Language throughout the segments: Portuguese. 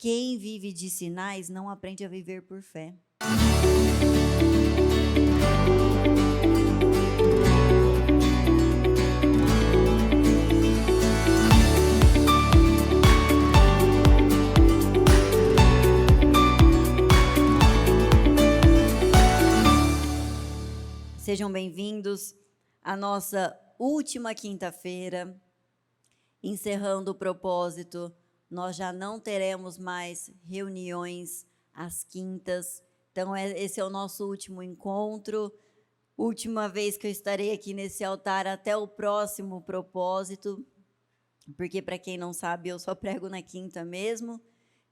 quem vive de sinais não aprende a viver por fé. Sejam bem-vindos à nossa última quinta-feira, encerrando o propósito. Nós já não teremos mais reuniões às quintas, então esse é o nosso último encontro, última vez que eu estarei aqui nesse altar até o próximo propósito, porque para quem não sabe, eu só prego na quinta mesmo,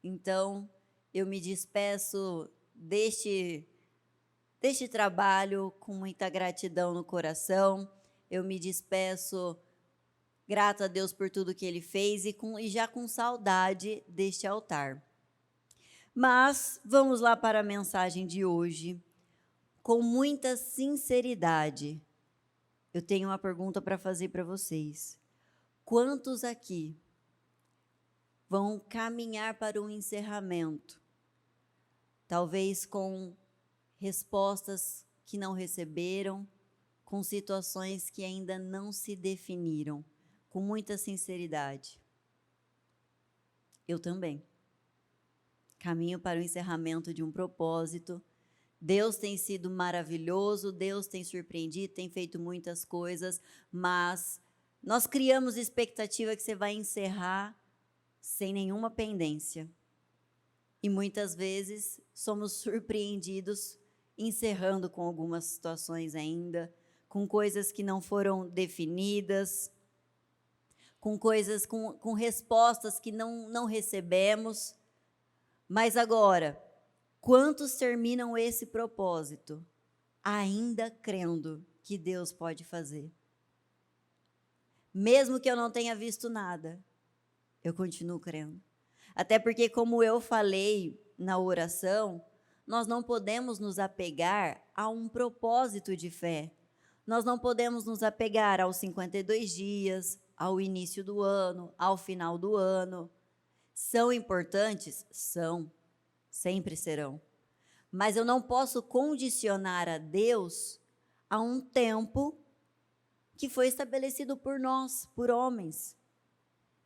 então eu me despeço deste trabalho com muita gratidão no coração. Eu me despeço grata a Deus por tudo que Ele fez e já com saudade deste altar. Mas vamos lá para a mensagem de hoje. Com muita sinceridade, eu tenho uma pergunta para fazer para vocês. Quantos aqui vão caminhar para um encerramento? Talvez com respostas que não receberam, com situações que ainda não se definiram, com muita sinceridade. Eu também. Caminho para o encerramento de um propósito. Deus tem sido maravilhoso, Deus tem surpreendido, tem feito muitas coisas, mas nós criamos expectativa que você vai encerrar sem nenhuma pendência. E muitas vezes somos surpreendidos encerrando com algumas situações ainda, com coisas que não foram definidas, com coisas, com respostas que não recebemos. Mas agora, quantos terminam esse propósito ainda crendo que Deus pode fazer? Mesmo que eu não tenha visto nada, eu continuo crendo. Até porque, como eu falei na oração, nós não podemos nos apegar a um propósito de fé. Nós não podemos nos apegar aos 52 dias, ao início do ano, ao final do ano. São importantes? São. Sempre serão. Mas eu não posso condicionar a Deus a um tempo que foi estabelecido por nós, por homens.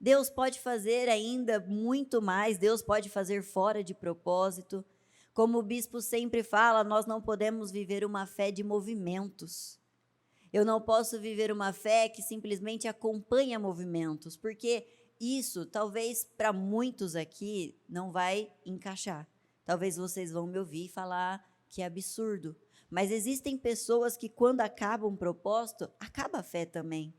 Deus pode fazer ainda muito mais, Deus pode fazer fora de propósito. Como o bispo sempre fala, nós não podemos viver uma fé de movimentos. Eu não posso viver uma fé que simplesmente acompanha movimentos, porque isso, talvez para muitos aqui, não vai encaixar. Talvez vocês vão me ouvir falar que é absurdo. Mas existem pessoas que, quando acaba um propósito, acaba a fé também.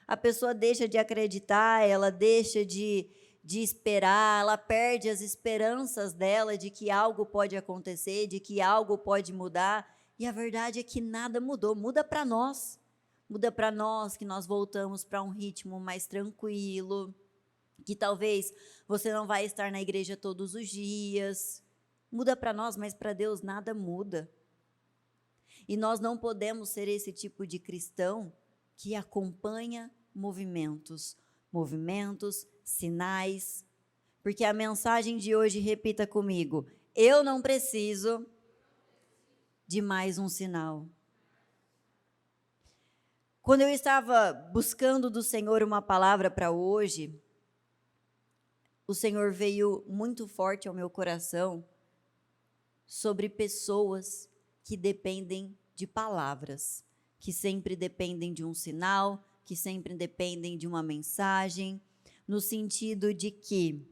A pessoa deixa de acreditar, ela deixa de esperar, ela perde as esperanças dela de que algo pode acontecer, de que algo pode mudar, e a verdade é que nada mudou, muda para nós que nós voltamos para um ritmo mais tranquilo, que talvez você não vai estar na igreja todos os dias, muda para nós, mas para Deus nada muda. E nós não podemos ser esse tipo de cristão que acompanha movimentos, sinais, porque a mensagem de hoje, repita comigo, eu não preciso de mais um sinal. Quando eu estava buscando do Senhor uma palavra para hoje, o Senhor veio muito forte ao meu coração sobre pessoas que dependem de palavras, que sempre dependem de um sinal, que sempre dependem de uma mensagem, no sentido de que,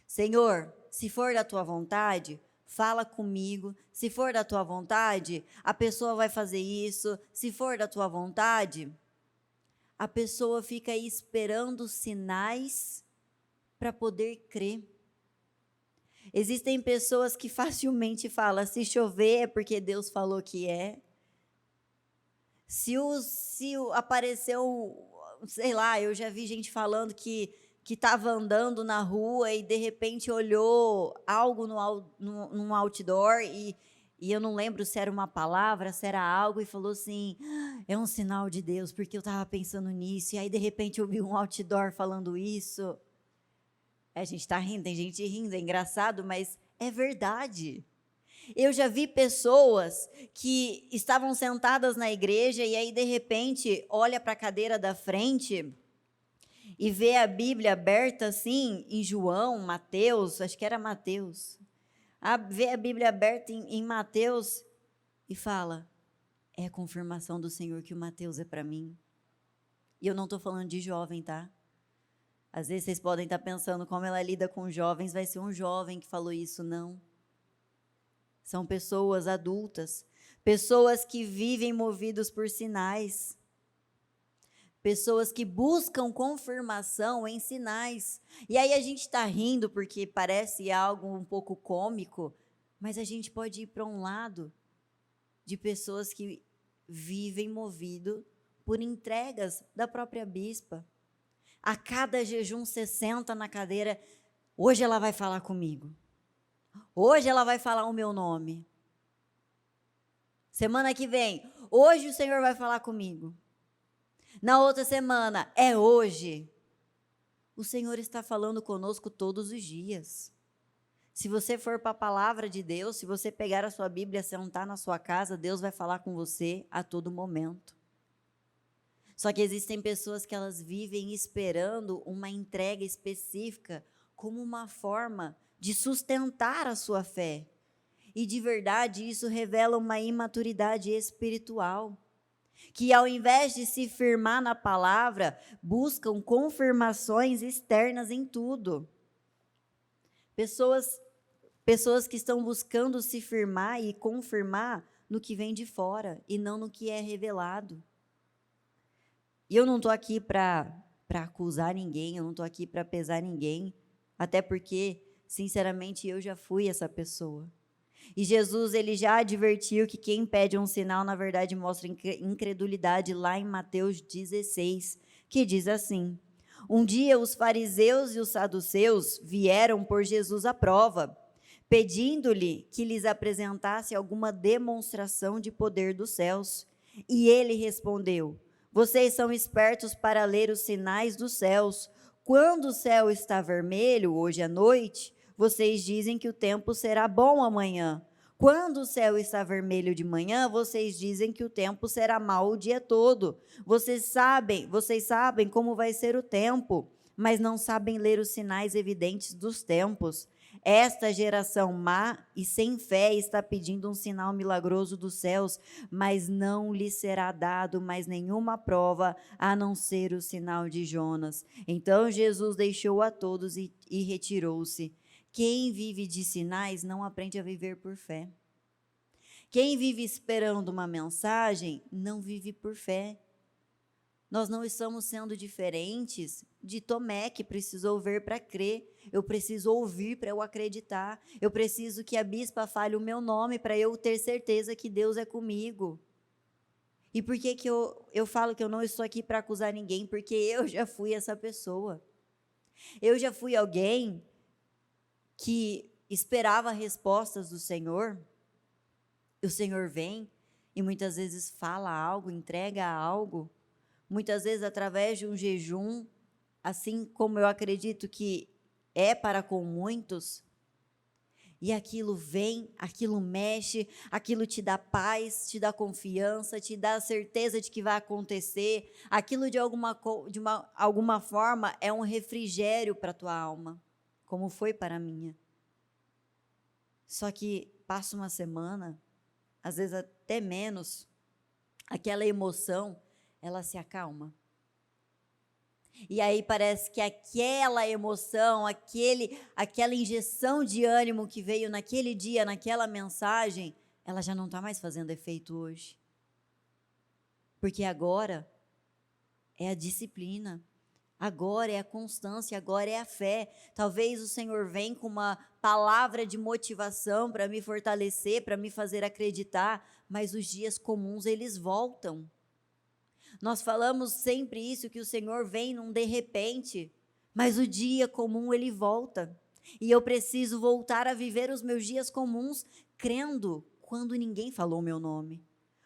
Senhor, se for da tua vontade, fala comigo, se for da tua vontade, a pessoa vai fazer isso, se for da tua vontade, a pessoa fica aí esperando sinais para poder crer. Existem pessoas que facilmente falam, se chover é porque Deus falou que é. Se apareceu, sei lá, eu já vi gente falando que estava andando na rua e de repente olhou algo num outdoor e eu não lembro se era uma palavra, se era algo, e falou assim, é um sinal de Deus, porque eu estava pensando nisso, e aí de repente eu vi um outdoor falando isso. A gente está rindo, tem gente rindo, é engraçado, mas é verdade. Eu já vi pessoas que estavam sentadas na igreja e aí, de repente, olha para a cadeira da frente e vê a Bíblia aberta assim, em João, Mateus, acho que era Mateus. Vê a Bíblia aberta em Mateus e fala: é a confirmação do Senhor que o Mateus é para mim. E eu não estou falando de jovem, tá? Às vezes vocês podem estar pensando como ela lida com jovens, vai ser um jovem que falou isso. Não. São pessoas adultas, pessoas que vivem movidos por sinais, pessoas que buscam confirmação em sinais. E aí a gente está rindo porque parece algo um pouco cômico, mas a gente pode ir para um lado de pessoas que vivem movido por entregas da própria bispa. A cada jejum você senta na cadeira, hoje ela vai falar comigo. Hoje ela vai falar o meu nome. Semana que vem, hoje o Senhor vai falar comigo. Na outra semana, é hoje. O Senhor está falando conosco todos os dias. Se você for para a palavra de Deus, se você pegar a sua Bíblia, sentar na sua casa, Deus vai falar com você a todo momento. Só que existem pessoas que elas vivem esperando uma entrega específica como uma forma de sustentar a sua fé. E de verdade isso revela uma imaturidade espiritual, que ao invés de se firmar na palavra, buscam confirmações externas em tudo. Pessoas que estão buscando se firmar e confirmar no que vem de fora e não no que é revelado. E eu não estou aqui para acusar ninguém, eu não estou aqui para pesar ninguém, até porque, sinceramente, eu já fui essa pessoa. E Jesus, ele já advertiu que quem pede um sinal, na verdade, mostra incredulidade lá em Mateus 16, que diz assim: um dia os fariseus e os saduceus vieram por Jesus à prova, pedindo-lhe que lhes apresentasse alguma demonstração de poder dos céus. E ele respondeu: vocês são espertos para ler os sinais dos céus. Quando o céu está vermelho, hoje à noite, vocês dizem que o tempo será bom amanhã. Quando o céu está vermelho de manhã, vocês dizem que o tempo será mau o dia todo. Vocês sabem como vai ser o tempo, mas não sabem ler os sinais evidentes dos tempos. Esta geração má e sem fé está pedindo um sinal milagroso dos céus, mas não lhe será dado mais nenhuma prova, a não ser o sinal de Jonas. Então Jesus deixou a todos e retirou-se. Quem vive de sinais não aprende a viver por fé. Quem vive esperando uma mensagem não vive por fé. Nós não estamos sendo diferentes de Tomé, que precisou ver para crer. Eu preciso ouvir para eu acreditar. Eu preciso que a bispa fale o meu nome para eu ter certeza que Deus é comigo. E por que eu falo que eu não estou aqui para acusar ninguém? Porque eu já fui essa pessoa. Eu já fui alguém que esperava respostas do Senhor. O Senhor vem e muitas vezes fala algo, entrega algo. Muitas vezes através de um jejum, assim como eu acredito que é para com muitos, e aquilo vem, aquilo mexe, aquilo te dá paz, te dá confiança, te dá a certeza de que vai acontecer, aquilo de alguma forma é um refrigério para a tua alma, como foi para a minha. Só que passa uma semana, às vezes até menos, aquela emoção, ela se acalma. E aí parece que aquela emoção, aquela injeção de ânimo que veio naquele dia, naquela mensagem, ela já não está mais fazendo efeito hoje. Porque agora é a disciplina, agora é a constância, agora é a fé. Talvez o Senhor venha com uma palavra de motivação para me fortalecer, para me fazer acreditar, mas os dias comuns eles voltam. Nós falamos sempre isso, que o Senhor vem num de repente, mas o dia comum ele volta. E eu preciso voltar a viver os meus dias comuns, crendo quando ninguém falou meu nome,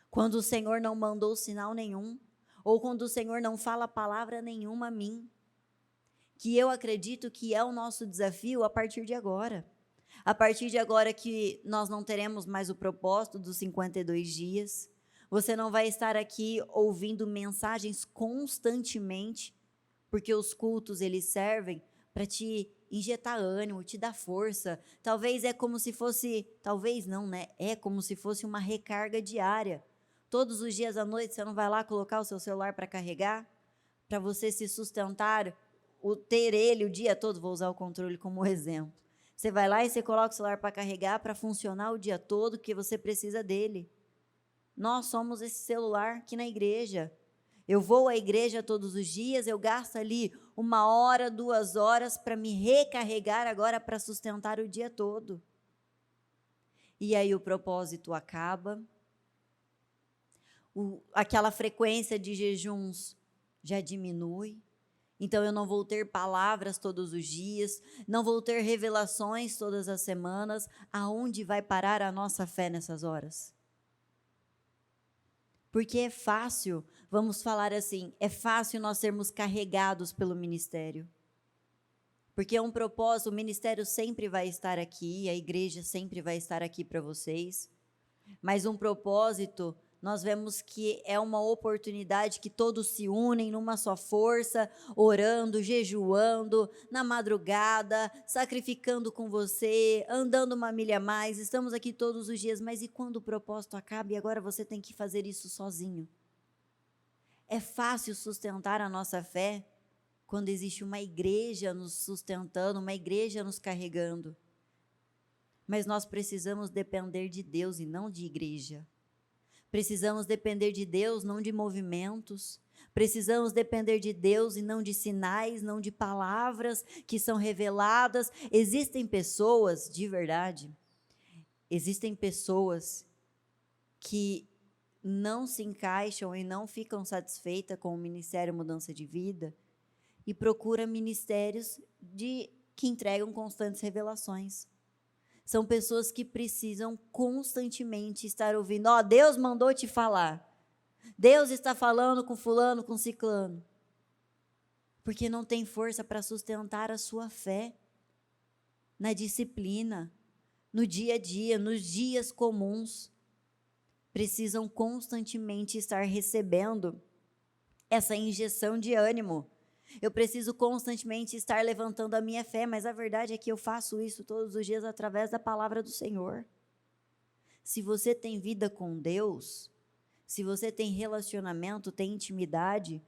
quando o Senhor não mandou sinal nenhum, ou quando o Senhor não fala palavra nenhuma a mim. que eu acredito que é o nosso desafio a partir de agora. A partir de agora que nós não teremos mais o propósito dos 52 dias, você não vai estar aqui ouvindo mensagens constantemente, porque os cultos eles servem para te injetar ânimo, te dar força. Talvez é como se fosse, talvez não, né? É como se fosse uma recarga diária. Todos os dias à noite você não vai lá colocar o seu celular para carregar, para você se sustentar, ter ele o dia todo. Vou usar o controle como exemplo. Você vai lá e você coloca o celular para carregar, para funcionar o dia todo, porque você precisa dele. Nós somos esse celular aqui na igreja. Eu vou à igreja todos os dias, eu gasto ali 1 hora, 2 horas para me recarregar agora para sustentar o dia todo. E aí o propósito acaba, aquela frequência de jejuns já diminui, então eu não vou ter palavras todos os dias, não vou ter revelações todas as semanas. Aonde vai parar a nossa fé nessas horas? Porque é fácil, vamos falar assim, é fácil nós sermos carregados pelo ministério. Porque é um propósito, o ministério sempre vai estar aqui, a igreja sempre vai estar aqui para vocês. Mas um propósito, nós vemos que é uma oportunidade que todos se unem numa só força, orando, jejuando, na madrugada, sacrificando com você, andando 1 milha a mais. Estamos aqui todos os dias, mas e quando o propósito acaba e agora você tem que fazer isso sozinho? É fácil sustentar a nossa fé quando existe uma igreja nos sustentando, uma igreja nos carregando. Mas nós precisamos depender de Deus e não de igreja. Precisamos depender de Deus, não de movimentos. Precisamos depender de Deus e não de sinais, não de palavras que são reveladas. Existem pessoas, de verdade, existem pessoas que não se encaixam e não ficam satisfeitas com o Ministério Mudança de Vida e procuram ministérios que entregam constantes revelações. São pessoas que precisam constantemente estar ouvindo. Deus mandou te falar. Deus está falando com fulano, com ciclano. Porque não tem força para sustentar a sua fé na disciplina, no dia a dia, nos dias comuns. Precisam constantemente estar recebendo essa injeção de ânimo. Eu preciso constantemente estar levantando a minha fé, mas a verdade é que eu faço isso todos os dias através da palavra do Senhor. Se você tem vida com Deus, se você tem relacionamento, tem intimidade,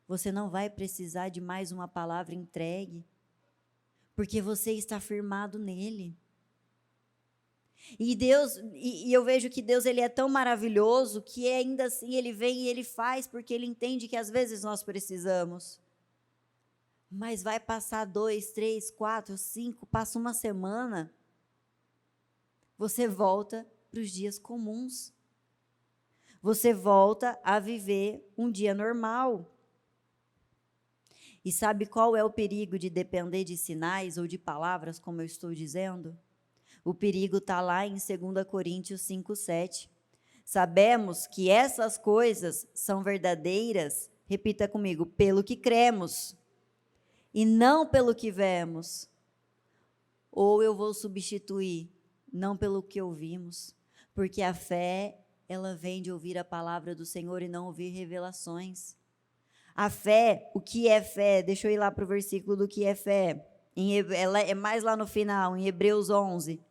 você não vai precisar de mais uma palavra entregue, porque você está firmado nele. E Deus, e eu vejo que Deus ele é tão maravilhoso que ainda assim ele vem e ele faz, porque ele entende que às vezes nós precisamos. Mas vai passar 2, 3, 4, 5, passa uma semana, você volta para os dias comuns. Você volta a viver um dia normal. E sabe qual é o perigo de depender de sinais ou de palavras, como eu estou dizendo? O perigo está lá em 2 Coríntios 5:7. Sabemos que essas coisas são verdadeiras, repita comigo, pelo que cremos, e não pelo que vemos. Ou eu vou substituir, não pelo que ouvimos, porque a fé, ela vem de ouvir a palavra do Senhor e não ouvir revelações. A fé, o que é fé? Deixa eu ir lá para o versículo do que é fé. Ela é mais lá no final, em Hebreus 11.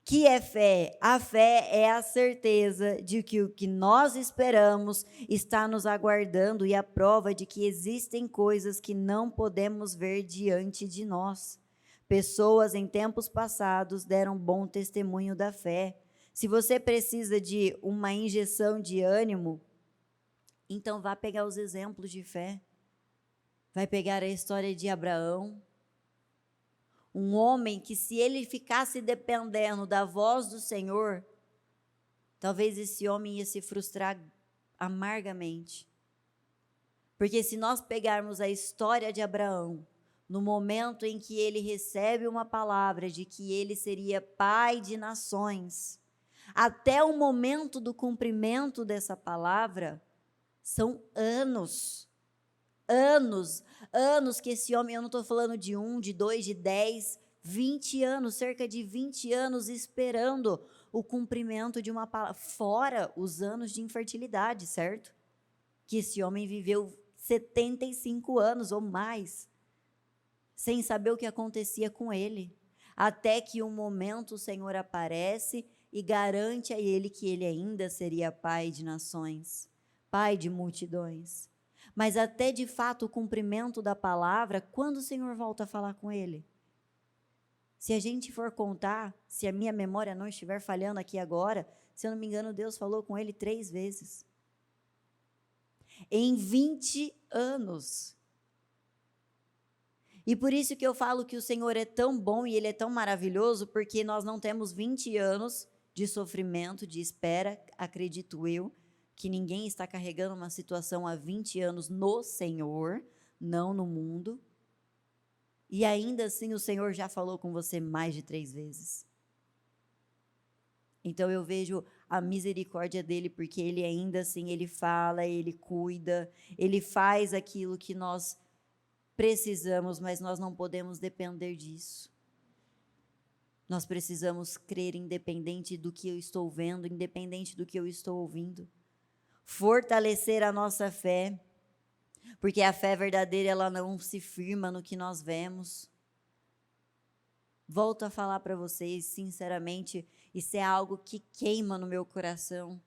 Que é fé? A fé é a certeza de que o que nós esperamos está nos aguardando e a prova de que existem coisas que não podemos ver diante de nós. Pessoas em tempos passados deram bom testemunho da fé. Se você precisa de uma injeção de ânimo, então vá pegar os exemplos de fé. Vai pegar a história de Abraão. Um homem que, se ele ficasse dependendo da voz do Senhor, talvez esse homem ia se frustrar amargamente. Porque se nós pegarmos a história de Abraão, no momento em que ele recebe uma palavra de que ele seria pai de nações, até o momento do cumprimento dessa palavra, são anos. anos que esse homem, eu não estou falando de 1, de 2, de 10, 20 anos, cerca de 20 anos esperando o cumprimento de uma palavra, fora os anos de infertilidade, certo? Que esse homem viveu 75 anos ou mais, sem saber o que acontecia com ele, até que um momento o Senhor aparece e garante a ele que ele ainda seria pai de nações, pai de multidões. Mas até de fato o cumprimento da palavra, quando o Senhor volta a falar com ele? Se a gente for contar, se a minha memória não estiver falhando aqui agora, se eu não me engano, Deus falou com ele 3 vezes. Em 20 anos. E por isso que eu falo que o Senhor é tão bom e Ele é tão maravilhoso, porque nós não temos 20 anos de sofrimento, de espera, acredito eu, que ninguém está carregando uma situação há 20 anos no Senhor, não no mundo. E ainda assim o Senhor já falou com você mais de 3 vezes. Então eu vejo a misericórdia dele, porque ele ainda assim, ele fala, ele cuida, ele faz aquilo que nós precisamos, mas nós não podemos depender disso. Nós precisamos crer independente do que eu estou vendo, independente do que eu estou ouvindo. Fortalecer a nossa fé, porque a fé verdadeira, ela não se firma no que nós vemos. Volto a falar para vocês, sinceramente, isso é algo que queima no meu coração.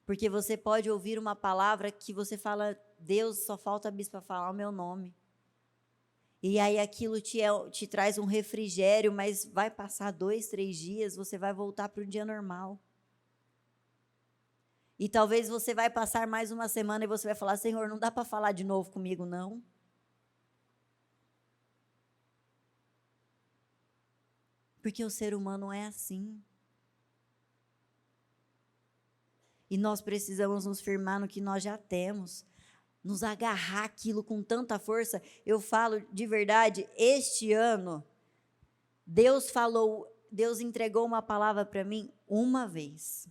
Porque você pode ouvir uma palavra que você fala, Deus, só falta a bispa falar o meu nome. E aí aquilo te traz um refrigério, mas vai passar 2, 3 dias, você vai voltar para o dia normal. E talvez você vai passar mais uma semana e você vai falar, Senhor, não dá para falar de novo comigo, não? Porque o ser humano é assim. E nós precisamos nos firmar no que nós já temos, nos agarrar aquilo com tanta força. Eu falo de verdade, este ano, Deus entregou uma palavra para mim uma vez,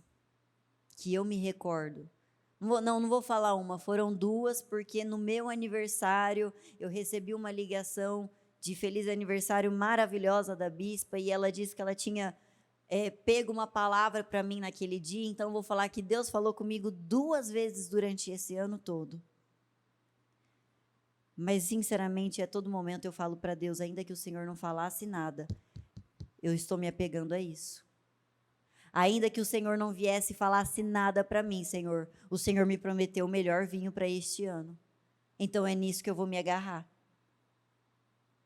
que eu me recordo. Não vou falar uma, foram 2, porque no meu aniversário eu recebi uma ligação de feliz aniversário maravilhosa da bispa, e ela disse que ela tinha pego uma palavra para mim naquele dia, então eu vou falar que Deus falou comigo 2 vezes durante esse ano todo. Mas, sinceramente, a todo momento eu falo para Deus, ainda que o Senhor não falasse nada, eu estou me apegando a isso. Ainda que o Senhor não viesse e falasse nada para mim, Senhor, o Senhor me prometeu o melhor vinho para este ano. Então é nisso que eu vou me agarrar.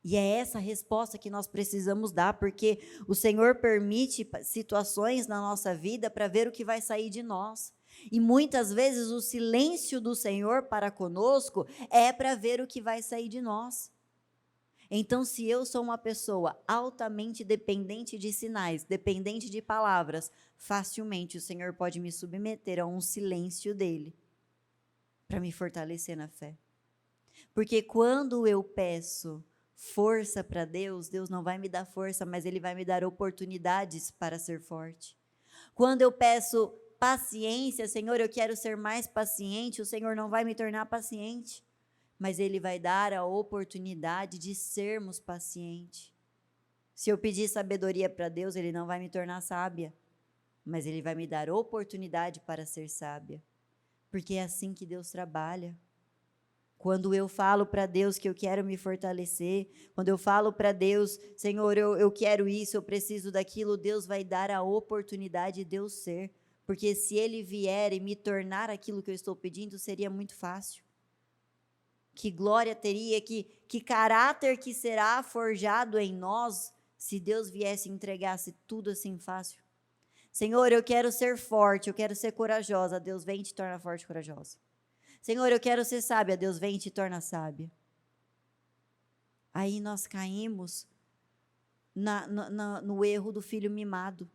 E é essa resposta que nós precisamos dar, porque o Senhor permite situações na nossa vida para ver o que vai sair de nós. E muitas vezes o silêncio do Senhor para conosco é para ver o que vai sair de nós. Então, se eu sou uma pessoa altamente dependente de sinais, dependente de palavras, facilmente o Senhor pode me submeter a um silêncio dele, para me fortalecer na fé. Porque quando eu peço força para Deus, Deus não vai me dar força, mas Ele vai me dar oportunidades para ser forte. Quando eu peço paciência, Senhor, eu quero ser mais paciente, o Senhor não vai me tornar paciente, mas Ele vai dar a oportunidade de sermos pacientes. Se eu pedir sabedoria para Deus, Ele não vai me tornar sábia, mas Ele vai me dar oportunidade para ser sábia, porque é assim que Deus trabalha. Quando eu falo para Deus que eu quero me fortalecer, quando eu falo para Deus, Senhor, eu quero isso, eu preciso daquilo, Deus vai dar a oportunidade de eu ser, porque se Ele vier e me tornar aquilo que eu estou pedindo, seria muito fácil. Que glória teria, que caráter que será forjado em nós, se Deus viesse e entregasse tudo assim fácil. Senhor, eu quero ser forte, eu quero ser corajosa, Deus vem e te torna forte e corajosa. Senhor, eu quero ser sábia, Deus vem e te torna sábia. Aí nós caímos no erro do filho mimado.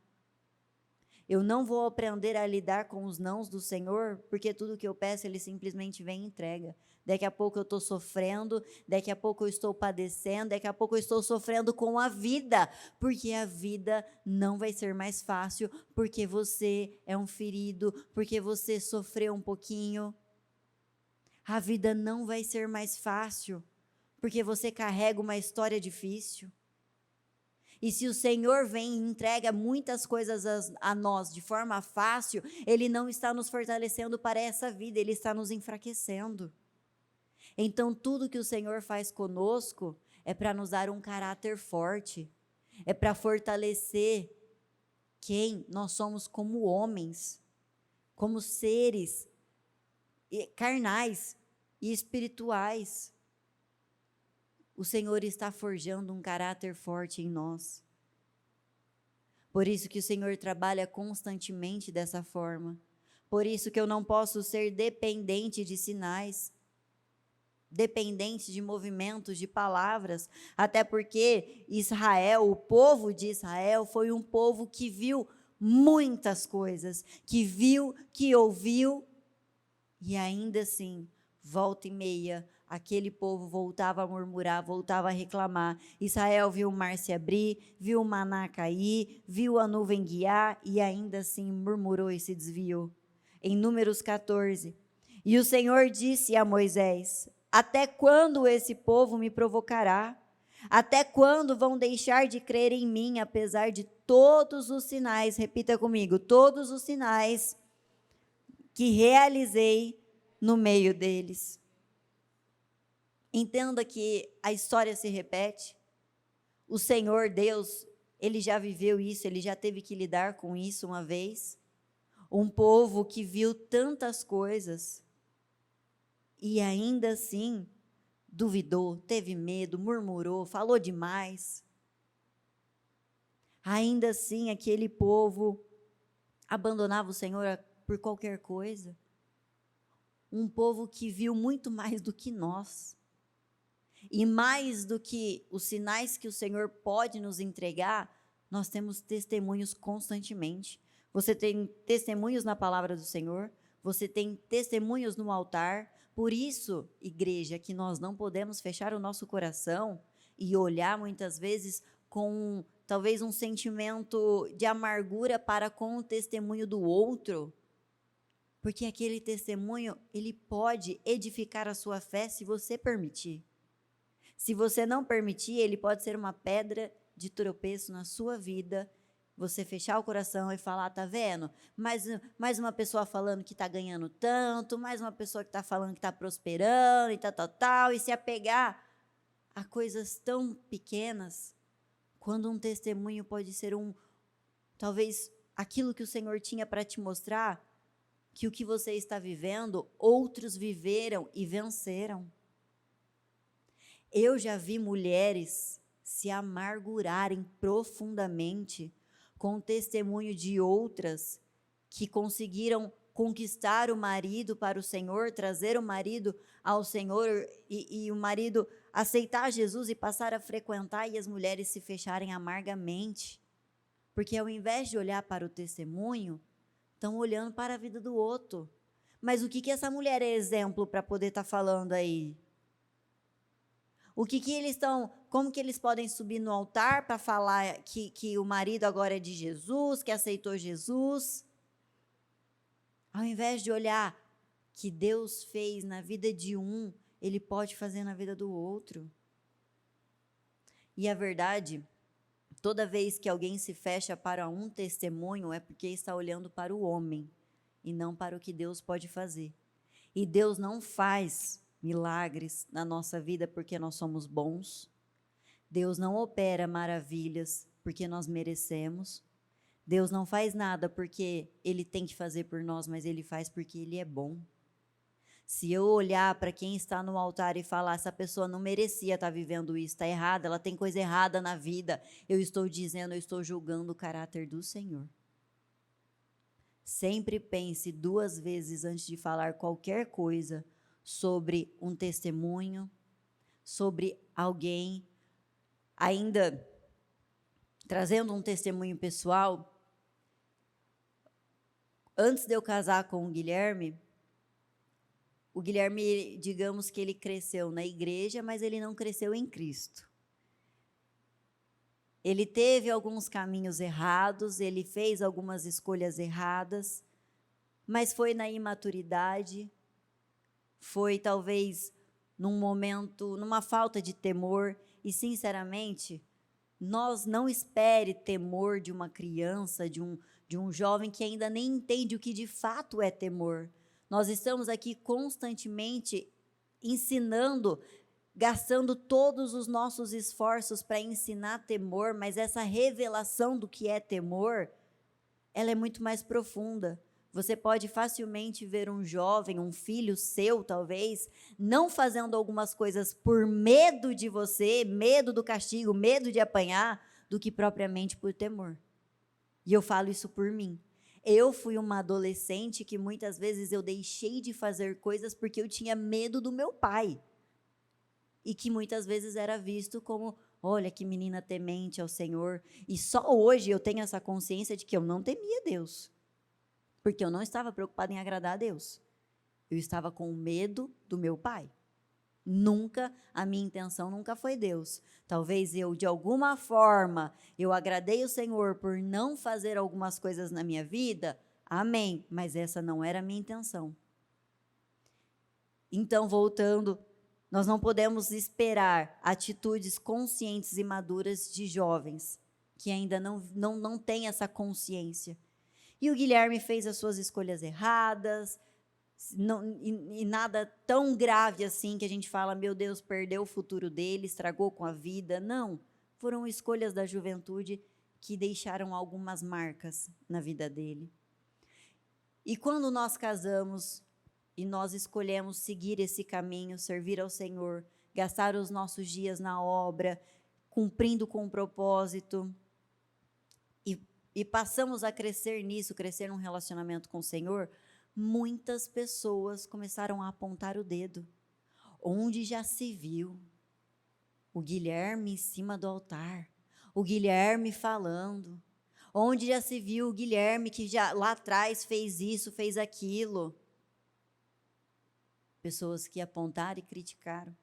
Eu não vou aprender a lidar com os nãos do Senhor, porque tudo que eu peço, Ele simplesmente vem e entrega. Daqui a pouco eu estou sofrendo, daqui a pouco eu estou padecendo, daqui a pouco eu estou sofrendo com a vida, porque a vida não vai ser mais fácil, porque você é um ferido, porque você sofreu um pouquinho. A vida não vai ser mais fácil, porque você carrega uma história difícil. E se o Senhor vem e entrega muitas coisas a nós de forma fácil, Ele não está nos fortalecendo para essa vida, Ele está nos enfraquecendo. Então, tudo que o Senhor faz conosco é para nos dar um caráter forte, é para fortalecer quem nós somos como homens, como seres carnais e espirituais. O Senhor está forjando um caráter forte em nós. Por isso que o Senhor trabalha constantemente dessa forma. Por isso que eu não posso ser dependente de sinais, dependente de movimentos, de palavras, até porque Israel, o povo de Israel, foi um povo que viu muitas coisas, que viu, que ouviu, e ainda assim, volta e meia, aquele povo voltava a murmurar, voltava a reclamar. Israel viu o mar se abrir, viu o maná cair, viu a nuvem guiar, e ainda assim murmurou e se desviou. Em Números 14, e o Senhor disse a Moisés: até quando esse povo me provocará? Até quando vão deixar de crer em mim, apesar de todos os sinais, repita comigo, todos os sinais que realizei no meio deles? Entenda que a história se repete. O Senhor Deus, Ele já viveu isso, Ele já teve que lidar com isso uma vez. Um povo que viu tantas coisas e ainda assim duvidou, teve medo, murmurou, falou demais. Ainda assim, aquele povo abandonava o Senhor por qualquer coisa. Um povo que viu muito mais do que nós. E mais do que os sinais que o Senhor pode nos entregar, nós temos testemunhos constantemente. Você tem testemunhos na palavra do Senhor, você tem testemunhos no altar. Por isso, igreja, que nós não podemos fechar o nosso coração e olhar muitas vezes com talvez um sentimento de amargura para com o testemunho do outro, porque aquele testemunho, ele pode edificar a sua fé se você permitir. Se você não permitir, ele pode ser uma pedra de tropeço na sua vida, você fechar o coração e falar, tá vendo? Mais uma pessoa falando que está ganhando tanto, mais uma pessoa que está falando que está prosperando e tal, e se apegar a coisas tão pequenas, quando um testemunho pode ser talvez aquilo que o Senhor tinha para te mostrar, que o que você está vivendo, outros viveram e venceram. Eu já vi mulheres se amargurarem profundamente com o testemunho de outras que conseguiram conquistar o marido para o Senhor, trazer o marido ao Senhor e o marido aceitar Jesus e passar a frequentar, e as mulheres se fecharem amargamente, porque ao invés de olhar para o testemunho, estão olhando para a vida do outro. Mas o que essa mulher é exemplo para poder estar falando aí? O que eles estão, como que eles podem subir no altar para falar que o marido agora é de Jesus, que aceitou Jesus? Ao invés de olhar que Deus fez na vida de um, Ele pode fazer na vida do outro. E a verdade, toda vez que alguém se fecha para um testemunho, é porque está olhando para o homem e não para o que Deus pode fazer. E Deus não faz milagres na nossa vida porque nós somos bons. Deus não opera maravilhas porque nós merecemos. Deus não faz nada porque Ele tem que fazer por nós, mas Ele faz porque Ele é bom. Se eu olhar para quem está no altar e falar, essa pessoa não merecia estar vivendo isso, está errada, ela tem coisa errada na vida, eu estou dizendo, eu estou julgando o caráter do Senhor. Sempre pense 2 vezes antes de falar qualquer coisa sobre um testemunho, sobre alguém. Ainda trazendo um testemunho pessoal, antes de eu casar com o Guilherme, digamos que ele cresceu na igreja, mas ele não cresceu em Cristo. Ele teve alguns caminhos errados, ele fez algumas escolhas erradas, mas foi na imaturidade, Foi talvez num momento, numa falta de temor, e sinceramente, nós não espere temor de uma criança, de um jovem que ainda nem entende o que de fato é temor. Nós estamos aqui constantemente ensinando, gastando todos os nossos esforços para ensinar temor, mas essa revelação do que é temor, ela é muito mais profunda. Você pode facilmente ver um jovem, um filho seu, talvez, não fazendo algumas coisas por medo de você, medo do castigo, medo de apanhar, do que propriamente por temor. E eu falo isso por mim. Eu fui uma adolescente que muitas vezes eu deixei de fazer coisas porque eu tinha medo do meu pai. E que muitas vezes era visto como, olha que menina temente ao Senhor. E só hoje eu tenho essa consciência de que eu não temia Deus. Porque eu não estava preocupada em agradar a Deus. Eu estava com medo do meu pai. A minha intenção nunca foi Deus. Talvez eu, de alguma forma, eu agradei o Senhor por não fazer algumas coisas na minha vida. Amém. Mas essa não era a minha intenção. Então, voltando, nós não podemos esperar atitudes conscientes e maduras de jovens que ainda não têm essa consciência. E o Guilherme fez as suas escolhas erradas, e nada tão grave assim que a gente fala, meu Deus, perdeu o futuro dele, estragou com a vida. Não, foram escolhas da juventude que deixaram algumas marcas na vida dele. E quando nós casamos e nós escolhemos seguir esse caminho, servir ao Senhor, gastar os nossos dias na obra, cumprindo com o propósito, e passamos a crescer nisso, crescer num relacionamento com o Senhor, muitas pessoas começaram a apontar o dedo. Onde já se viu o Guilherme em cima do altar, o Guilherme falando, onde já se viu o Guilherme que já lá atrás fez isso, fez aquilo. Pessoas que apontaram e criticaram.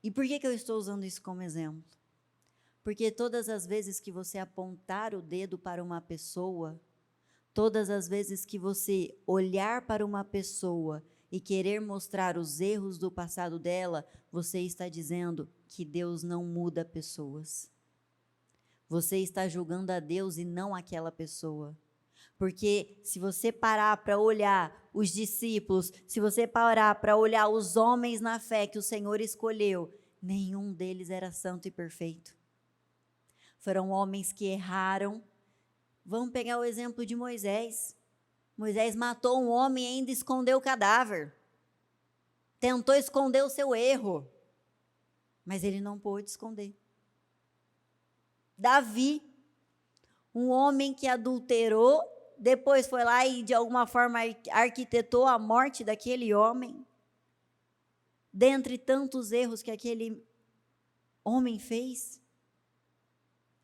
E por que eu estou usando isso como exemplo? Porque todas as vezes que você apontar o dedo para uma pessoa, todas as vezes que você olhar para uma pessoa e querer mostrar os erros do passado dela, você está dizendo que Deus não muda pessoas. Você está julgando a Deus e não aquela pessoa. Porque se você parar para olhar os discípulos, se você parar para olhar os homens na fé que o Senhor escolheu, nenhum deles era santo e perfeito. Foram homens que erraram. Vamos pegar o exemplo de Moisés. Moisés matou um homem e ainda escondeu o cadáver. Tentou esconder o seu erro, mas ele não pôde esconder. Davi, um homem que adulterou, depois foi lá e de alguma forma arquitetou a morte daquele homem. Dentre tantos erros que aquele homem fez.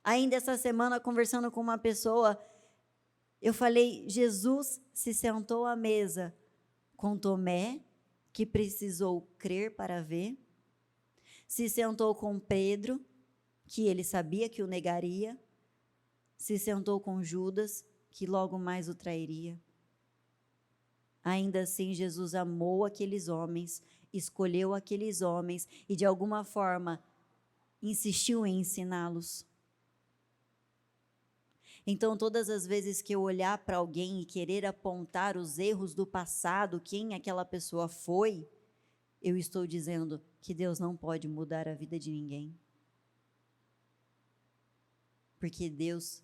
Ainda essa semana, conversando com uma pessoa, eu falei, Jesus se sentou à mesa com Tomé, que precisou crer para ver, se sentou com Pedro, que ele sabia que o negaria, se sentou com Judas, que logo mais o trairia. Ainda assim, Jesus amou aqueles homens, escolheu aqueles homens e, de alguma forma, insistiu em ensiná-los. Então, todas as vezes que eu olhar para alguém e querer apontar os erros do passado, quem aquela pessoa foi, eu estou dizendo que Deus não pode mudar a vida de ninguém. Porque Deus,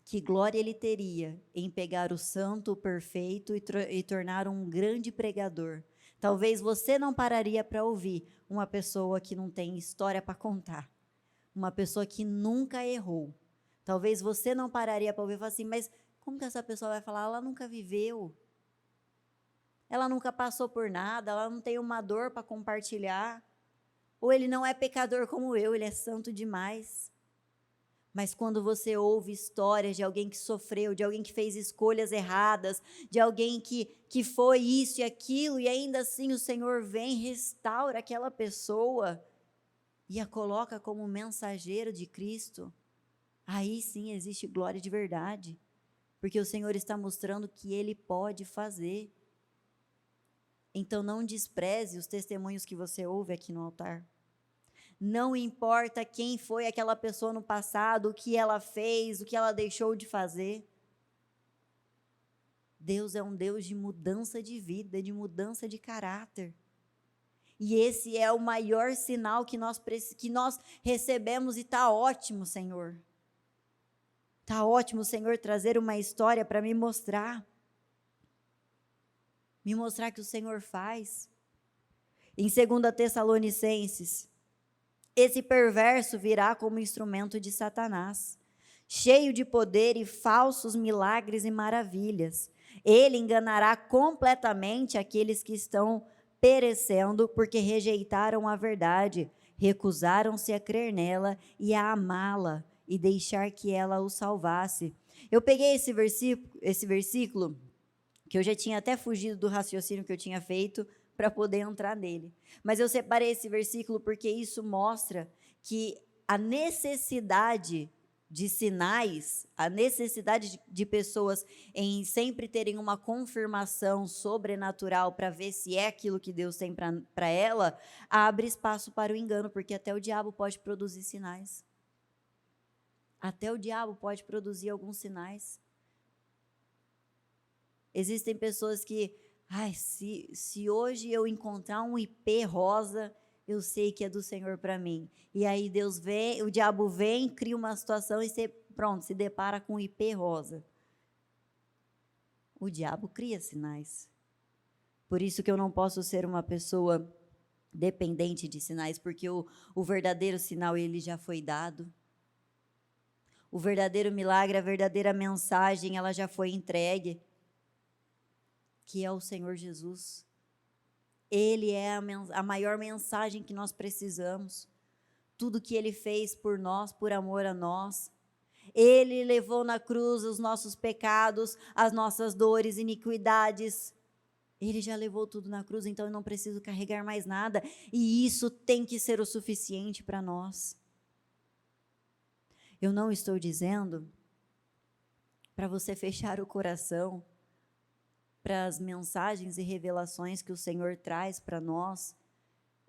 que glória Ele teria em pegar o santo, o perfeito e tornar um grande pregador. Talvez você não pararia para ouvir uma pessoa que não tem história para contar, uma pessoa que nunca errou. Talvez você não pararia para ouvir e falar assim, mas como que essa pessoa vai falar? Ela nunca viveu. Ela nunca passou por nada, ela não tem uma dor para compartilhar. Ou ele não é pecador como eu, ele é santo demais. Mas quando você ouve histórias de alguém que sofreu, de alguém que fez escolhas erradas, de alguém que foi isso e aquilo, e ainda assim o Senhor vem, restaura aquela pessoa e a coloca como mensageiro de Cristo, aí sim existe glória de verdade, porque o Senhor está mostrando que Ele pode fazer. Então não despreze os testemunhos que você ouve aqui no altar. Não importa quem foi aquela pessoa no passado, o que ela fez, o que ela deixou de fazer. Deus é um Deus de mudança de vida, de mudança de caráter. E esse é o maior sinal que nós recebemos, e está ótimo, Senhor. Está ótimo, Senhor, trazer uma história para me mostrar. Me mostrar que o Senhor faz. Em 2 Tessalonicenses, esse perverso virá como instrumento de Satanás, cheio de poder e falsos milagres e maravilhas. Ele enganará completamente aqueles que estão perecendo, porque rejeitaram a verdade, recusaram-se a crer nela e a amá-la e deixar que ela os salvasse. Eu peguei esse versículo, que eu já tinha até fugido do raciocínio que eu tinha feito para poder entrar nele. Mas eu separei esse versículo porque isso mostra que a necessidade de sinais, a necessidade de pessoas em sempre terem uma confirmação sobrenatural para ver se é aquilo que Deus tem para ela, abre espaço para o engano, porque até o diabo pode produzir sinais. Até o diabo pode produzir alguns sinais. Existem pessoas que, se hoje eu encontrar um IP rosa, eu sei que é do Senhor para mim. E aí Deus vem, o diabo vem, cria uma situação e você, se depara com um IP rosa. O diabo cria sinais. Por isso que eu não posso ser uma pessoa dependente de sinais, porque o verdadeiro sinal, ele já foi dado. O verdadeiro milagre, a verdadeira mensagem, ela já foi entregue, que é o Senhor Jesus. Ele é a maior mensagem que nós precisamos. Tudo que Ele fez por nós, por amor a nós. Ele levou na cruz os nossos pecados, as nossas dores, iniquidades. Ele já levou tudo na cruz, então eu não preciso carregar mais nada. E isso tem que ser o suficiente para nós. Eu não estou dizendo para você fechar o coração para as mensagens e revelações que o Senhor traz para nós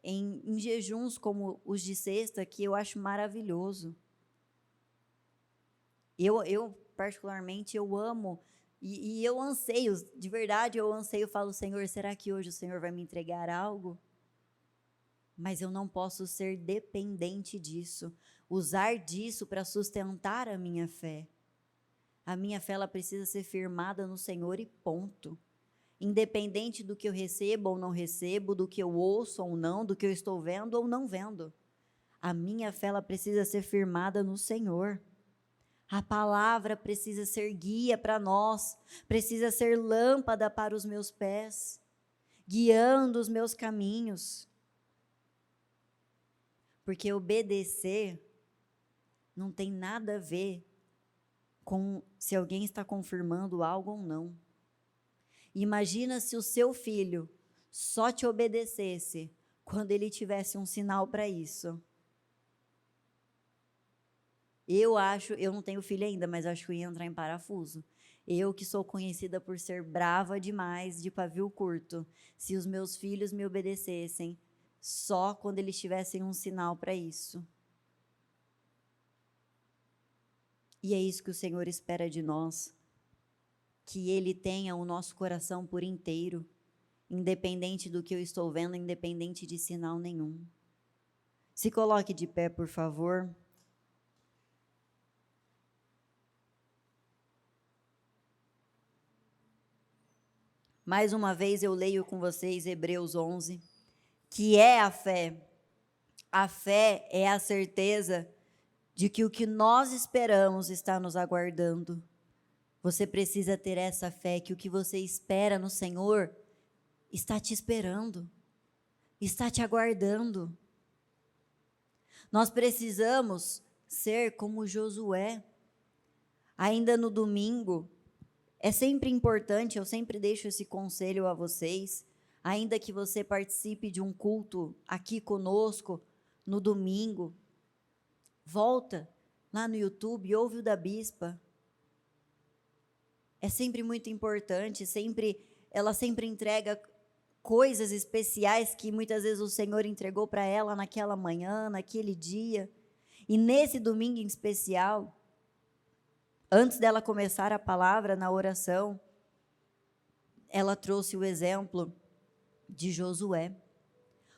em jejuns como os de sexta, que eu acho maravilhoso. Eu particularmente, eu amo e eu anseio, de verdade eu anseio, falo, Senhor, será que hoje o Senhor vai me entregar algo? Mas eu não posso ser dependente disso, usar disso para sustentar a minha fé. A minha fé, ela precisa ser firmada no Senhor e ponto. Independente do que eu recebo ou não recebo, do que eu ouço ou não, do que eu estou vendo ou não vendo. A minha fé, ela precisa ser firmada no Senhor. A palavra precisa ser guia para nós, precisa ser lâmpada para os meus pés, guiando os meus caminhos. Porque obedecer não tem nada a ver com se alguém está confirmando algo ou não. Imagina se o seu filho só te obedecesse quando ele tivesse um sinal para isso. Eu não tenho filho ainda, mas acho que eu ia entrar em parafuso. Eu que sou conhecida por ser brava demais, de pavio curto, se os meus filhos me obedecessem só quando eles tivessem um sinal para isso. E é isso que o Senhor espera de nós, que Ele tenha o nosso coração por inteiro, independente do que eu estou vendo, independente de sinal nenhum. Se coloque de pé, por favor. Mais uma vez eu leio com vocês Hebreus 11, que é a fé. A fé é a certeza de que o que nós esperamos está nos aguardando. Você precisa ter essa fé, que o que você espera no Senhor está te esperando, está te aguardando. Nós precisamos ser como Josué. Ainda no domingo, é sempre importante, eu sempre deixo esse conselho a vocês, ainda que você participe de um culto aqui conosco, no domingo, volta lá no YouTube, ouve o da Bispa. É sempre muito importante, ela sempre entrega coisas especiais que muitas vezes o Senhor entregou para ela naquela manhã, naquele dia. E nesse domingo em especial, antes dela começar a palavra na oração, ela trouxe o exemplo de Josué.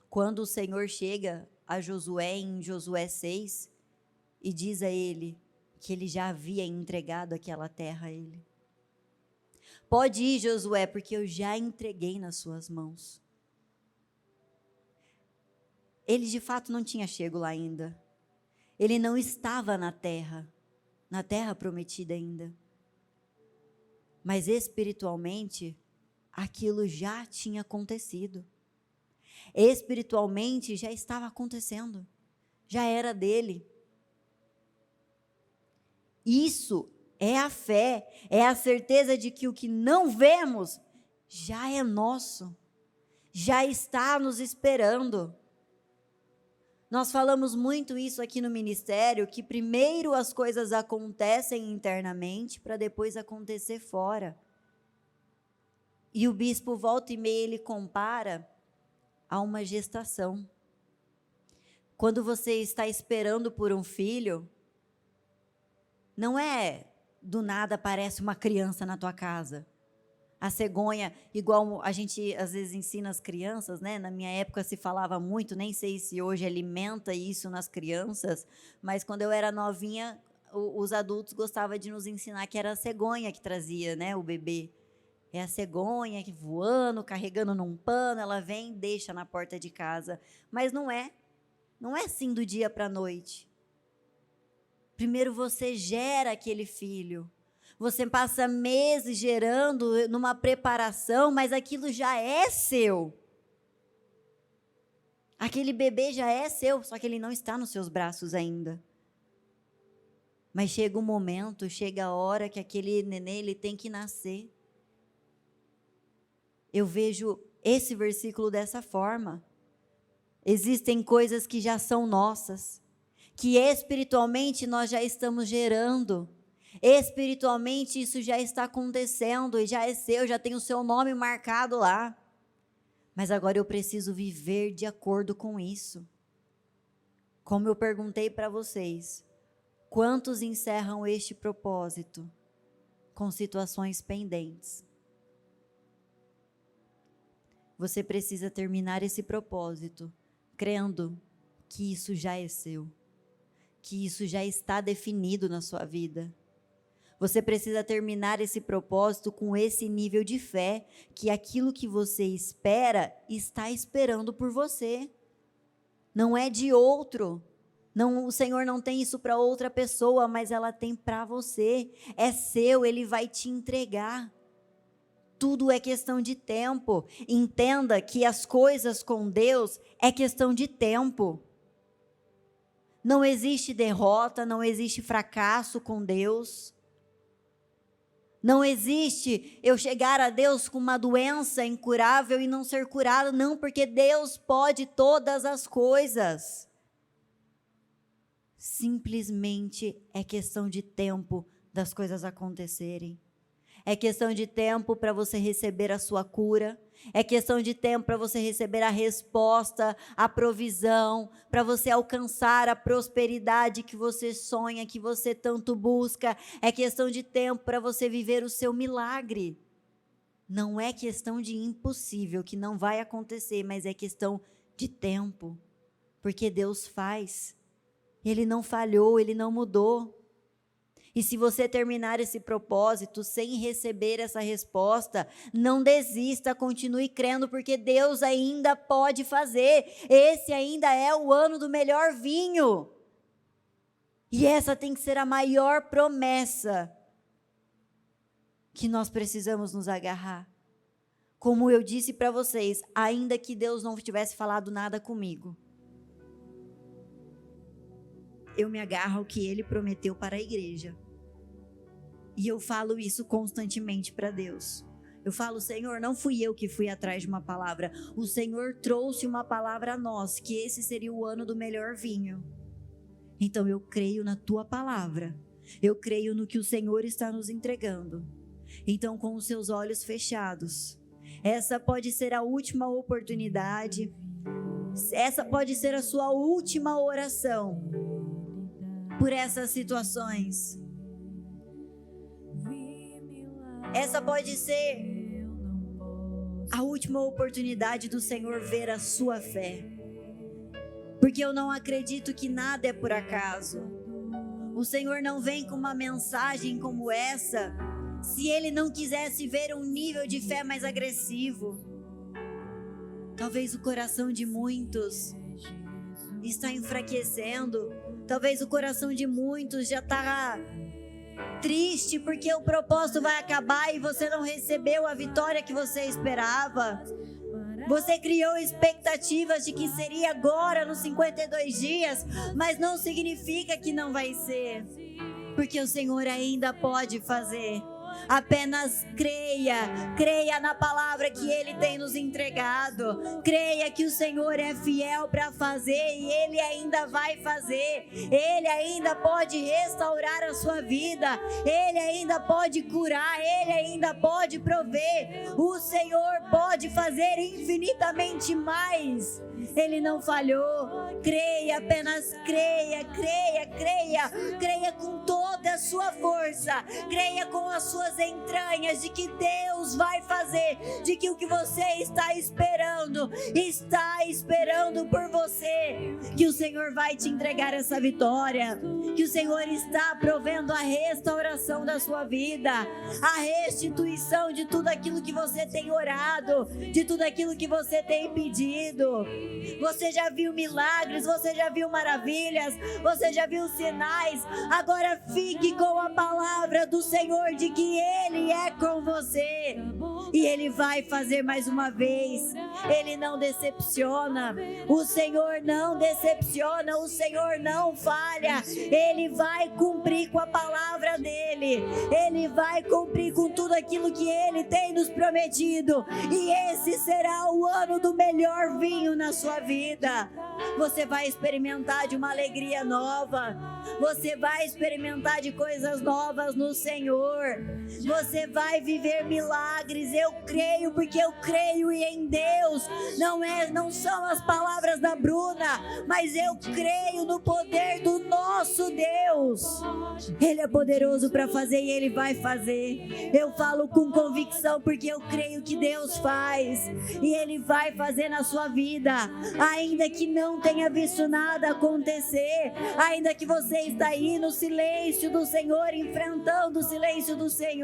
Quando o Senhor chega a Josué em Josué 6 e diz a ele que ele já havia entregado aquela terra a ele. Pode ir, Josué, porque eu já entreguei nas suas mãos. Ele de fato não tinha chego lá ainda. Ele não estava na terra prometida ainda. Mas espiritualmente, aquilo já tinha acontecido. Espiritualmente já estava acontecendo. Já era dele. Isso é a fé, é a certeza de que o que não vemos já é nosso, já está nos esperando. Nós falamos muito isso aqui no ministério, que primeiro as coisas acontecem internamente para depois acontecer fora. E o bispo volta e meia ele compara a uma gestação. Quando você está esperando por um filho, não é do nada aparece uma criança na tua casa. A cegonha, igual a gente às vezes ensina as crianças, né? Na minha época se falava muito, nem sei se hoje alimenta isso nas crianças, mas quando eu era novinha, os adultos gostavam de nos ensinar que era a cegonha que trazia, né, o bebê. É a cegonha que voando, carregando num pano, ela vem e deixa na porta de casa. Mas não é assim do dia para a noite. Primeiro você gera aquele filho. Você passa meses gerando numa preparação, mas aquilo já é seu. Aquele bebê já é seu, só que ele não está nos seus braços ainda. Mas chega um momento, chega a hora que aquele nenê ele tem que nascer. Eu vejo esse versículo dessa forma. Existem coisas que já são nossas, que espiritualmente nós já estamos gerando. Espiritualmente isso já está acontecendo e já é seu, já tem o seu nome marcado lá. Mas agora eu preciso viver de acordo com isso. Como eu perguntei para vocês, quantos encerram este propósito com situações pendentes? Você precisa terminar esse propósito crendo que isso já é seu, que isso já está definido na sua vida. Você precisa terminar esse propósito com esse nível de fé, que aquilo que você espera, está esperando por você. Não é de outro. Não, o Senhor não tem isso para outra pessoa, mas ela tem para você. É seu, Ele vai te entregar. Tudo é questão de tempo. Entenda que as coisas com Deus é questão de tempo. Não existe derrota, não existe fracasso com Deus. Não existe eu chegar a Deus com uma doença incurável e não ser curado, não, porque Deus pode todas as coisas. Simplesmente é questão de tempo das coisas acontecerem. É questão de tempo para você receber a sua cura. É questão de tempo para você receber a resposta, a provisão, para você alcançar a prosperidade que você sonha, que você tanto busca. É questão de tempo para você viver o seu milagre. Não é questão de impossível, que não vai acontecer, mas é questão de tempo. Porque Deus faz. Ele não falhou, Ele não mudou. E se você terminar esse propósito sem receber essa resposta, não desista, continue crendo, porque Deus ainda pode fazer. Esse ainda é o ano do melhor vinho. E essa tem que ser a maior promessa que nós precisamos nos agarrar. Como eu disse para vocês, ainda que Deus não tivesse falado nada comigo, eu me agarro ao que Ele prometeu para a igreja. E eu falo isso constantemente para Deus. Eu falo, Senhor, não fui eu que fui atrás de uma palavra. O Senhor trouxe uma palavra a nós, que esse seria o ano do melhor vinho. Então eu creio na tua palavra. Eu creio no que o Senhor está nos entregando. Então, com os seus olhos fechados, Essa pode ser a última oportunidade. Essa pode ser a sua última oração por essas situações. Essa pode ser a última oportunidade do Senhor ver a sua fé. Porque eu não acredito que nada é por acaso. O Senhor não vem com uma mensagem como essa se Ele não quisesse ver um nível de fé mais agressivo. Talvez o coração de muitos está enfraquecendo. Talvez o coração de muitos já está triste porque o propósito vai acabar e você não recebeu a vitória que você esperava. Você criou expectativas de que seria agora nos 52 dias, mas não significa que não vai ser, porque o Senhor ainda pode fazer. Apenas creia na palavra que Ele tem nos entregado. Creia que o Senhor é fiel para fazer e Ele ainda vai fazer. Ele ainda pode restaurar a sua vida. Ele ainda pode curar. Ele ainda pode prover. O Senhor pode fazer infinitamente mais. Ele não falhou. Creia, apenas creia com toda a sua força. Creia com as suas entranhas de que Deus vai fazer, de que o que você está esperando por você, que o Senhor vai te entregar essa vitória, que o Senhor está provendo a restauração da sua vida, a restituição de tudo aquilo que você tem orado, de tudo aquilo que você tem pedido. Você já viu milagres, você já viu maravilhas, você já viu sinais. Agora fique com a palavra do Senhor de que Ele é com você e Ele vai fazer mais uma vez. Ele não decepciona. O Senhor não decepciona. O Senhor não falha. Ele vai cumprir com a palavra dele. Ele vai cumprir com tudo aquilo que Ele tem nos prometido. E esse será o ano do melhor vinho na sua vida. Você vai experimentar de uma alegria nova. Você vai experimentar de coisas novas no Senhor. Você vai viver milagres. Eu creio porque eu creio em Deus. Não são as palavras da Bruna, mas eu creio no poder do nosso Deus. Ele é poderoso para fazer e Ele vai fazer. Eu falo com convicção porque eu creio que Deus faz e Ele vai fazer na sua vida. Ainda que não tenha visto nada acontecer, ainda que você está aí no silêncio do Senhor, enfrentando o silêncio do Senhor,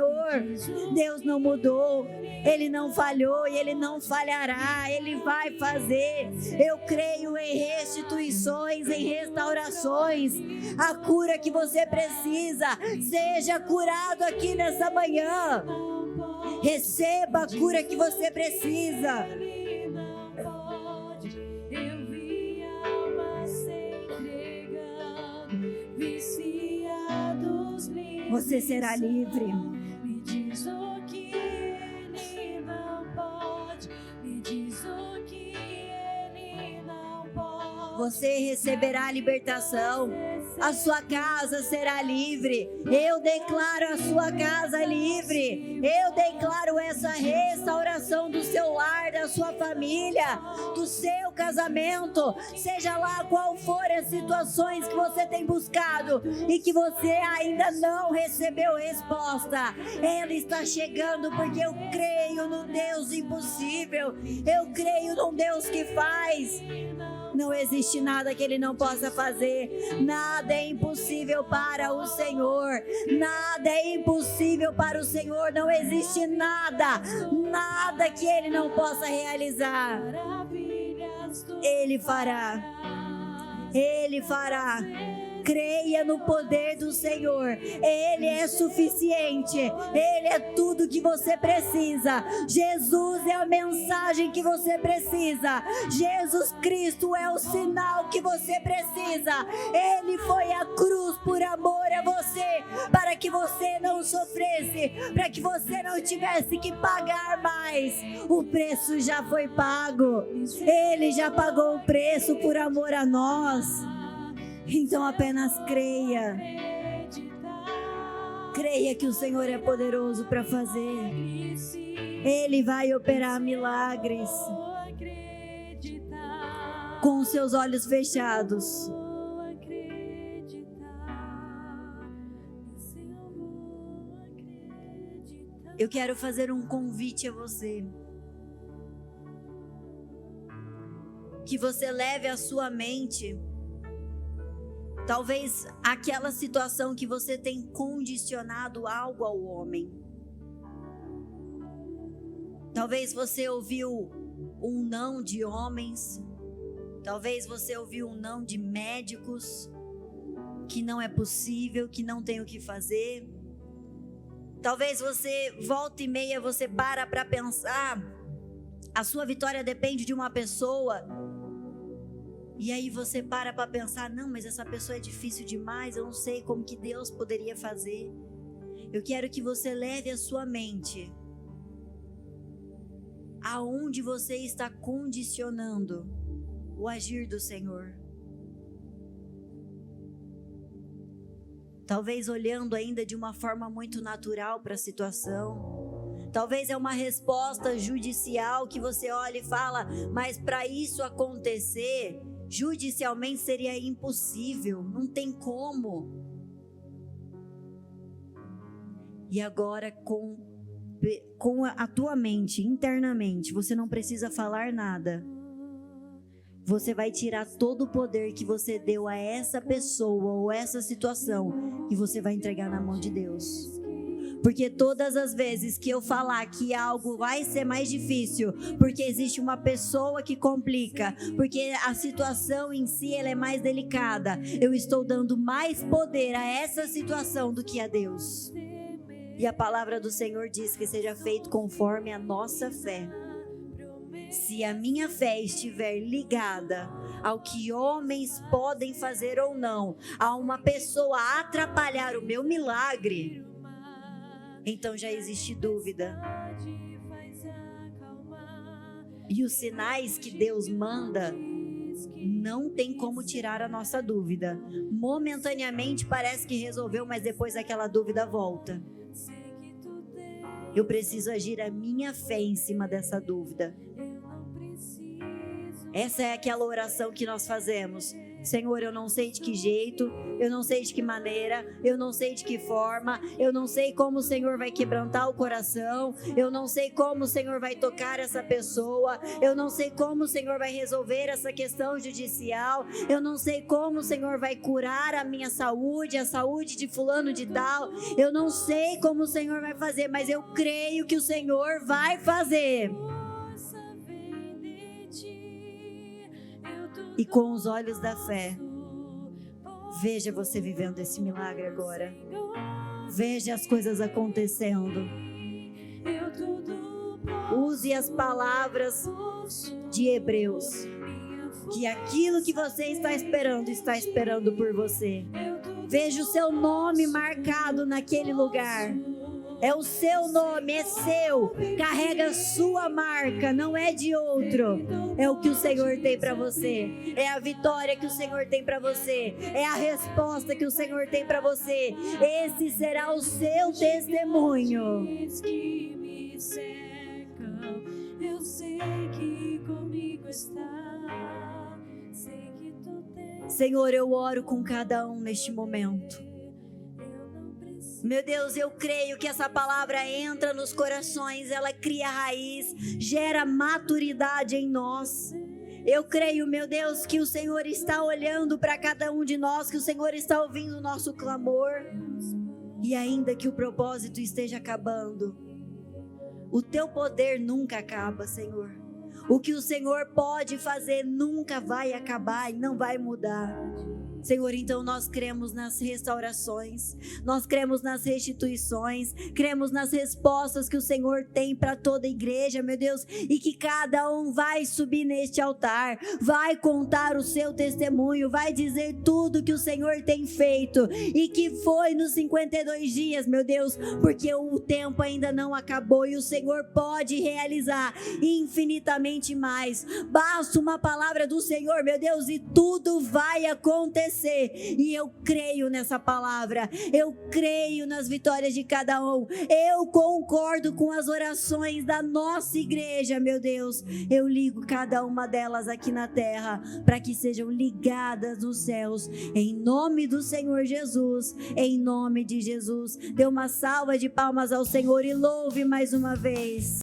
Deus não mudou, Ele não falhou e Ele não falhará. Ele vai fazer. Eu creio em restituições, em restaurações. A cura que você precisa, seja curado aqui nessa manhã. Receba a cura que você precisa. Você será livre. Me diz o que Ele não pode. Me diz o que Ele não pode. Você receberá a libertação. A sua casa será livre. Eu declaro a sua casa livre. Eu declaro essa restauração do seu lar, da sua família, do seu casamento. Seja lá qual for as situações que você tem buscado e que você ainda não recebeu resposta. Ela está chegando porque eu creio no Deus impossível. Eu creio num Deus que faz. Não existe nada que Ele não possa fazer. Nada é impossível para o Senhor. Nada é impossível para o Senhor. Não existe nada que Ele não possa realizar. Ele fará. Ele fará. Creia no poder do Senhor. Ele é suficiente. Ele é tudo que você precisa. Jesus é a mensagem que você precisa. Jesus Cristo é o sinal que você precisa. Ele foi à cruz por amor a você, para que você não sofresse, para que você não tivesse que pagar mais. O preço já foi pago. Ele já pagou o preço por amor a nós. Então apenas creia. Creia que o Senhor é poderoso para fazer. Ele vai operar milagres. Com os seus olhos fechados. Eu quero fazer um convite a você. Que você leve à sua mente, talvez aquela situação que você tem condicionado algo ao homem. Talvez você ouviu um não de homens. Talvez você ouviu um não de médicos. Que não é possível, que não tem o que fazer. Talvez você, volta e meia, você para pensar, a sua vitória depende de uma pessoa, e aí você para pensar, não, mas essa pessoa é difícil demais, eu não sei como que Deus poderia fazer. Eu quero que você leve a sua mente, aonde você está condicionando o agir do Senhor. Talvez olhando ainda de uma forma muito natural para a situação. Talvez é uma resposta judicial que você olha e fala, mas para isso acontecer, judicialmente seria impossível, não tem como. E agora com a tua mente, internamente, você não precisa falar nada. Você vai tirar todo o poder que você deu a essa pessoa ou essa situação e você vai entregar na mão de Deus. Porque todas as vezes que eu falar que algo vai ser mais difícil, porque existe uma pessoa que complica, porque a situação em si ela é mais delicada, eu estou dando mais poder a essa situação do que a Deus. E a palavra do Senhor diz que seja feito conforme a nossa fé. Se a minha fé estiver ligada ao que homens podem fazer ou não, a uma pessoa atrapalhar o meu milagre, então já existe dúvida. E os sinais que Deus manda não tem como tirar a nossa dúvida. Momentaneamente parece que resolveu, mas depois aquela dúvida volta. Eu preciso agir a minha fé em cima dessa dúvida. Essa é aquela oração que nós fazemos. Senhor, eu não sei de que jeito, eu não sei de que maneira, eu não sei de que forma, eu não sei como o Senhor vai quebrantar o coração, eu não sei como o Senhor vai tocar essa pessoa, eu não sei como o Senhor vai resolver essa questão judicial, eu não sei como o Senhor vai curar a minha saúde, a saúde de fulano de tal, eu não sei como o Senhor vai fazer, mas eu creio que o Senhor vai fazer. E com os olhos da fé, veja você vivendo esse milagre agora. Veja as coisas acontecendo. Use as palavras de Hebreus. Que aquilo que você está esperando por você. Veja o seu nome marcado naquele lugar. É o seu nome, é seu. Carrega a sua marca, não é de outro. É o que o Senhor tem para você. É a vitória que o Senhor tem para você. É a resposta que o Senhor tem para você. Esse será o seu testemunho. Eu sei que comigo está. Senhor, eu oro com cada um neste momento. Meu Deus, eu creio que essa palavra entra nos corações, ela cria raiz, gera maturidade em nós. Eu creio, meu Deus, que o Senhor está olhando para cada um de nós, que o Senhor está ouvindo o nosso clamor. E ainda que o propósito esteja acabando, o teu poder nunca acaba, Senhor. O que o Senhor pode fazer nunca vai acabar e não vai mudar. Senhor, então nós cremos nas restaurações, nós cremos nas restituições, cremos nas respostas que o Senhor tem para toda a igreja, meu Deus, e que cada um vai subir neste altar, vai contar o seu testemunho, vai dizer tudo que o Senhor tem feito e que foi nos 52 dias, meu Deus, porque o tempo ainda não acabou e o Senhor pode realizar infinitamente mais. Basta uma palavra do Senhor, meu Deus, e tudo vai acontecer. acontecer. E eu creio nessa palavra, eu creio nas vitórias de cada um. Eu concordo com as orações da nossa igreja, meu Deus. Eu ligo cada uma delas aqui na terra, para que sejam ligadas nos céus, em nome do Senhor Jesus, em nome de Jesus. Dê uma salva de palmas ao Senhor e louve mais uma vez.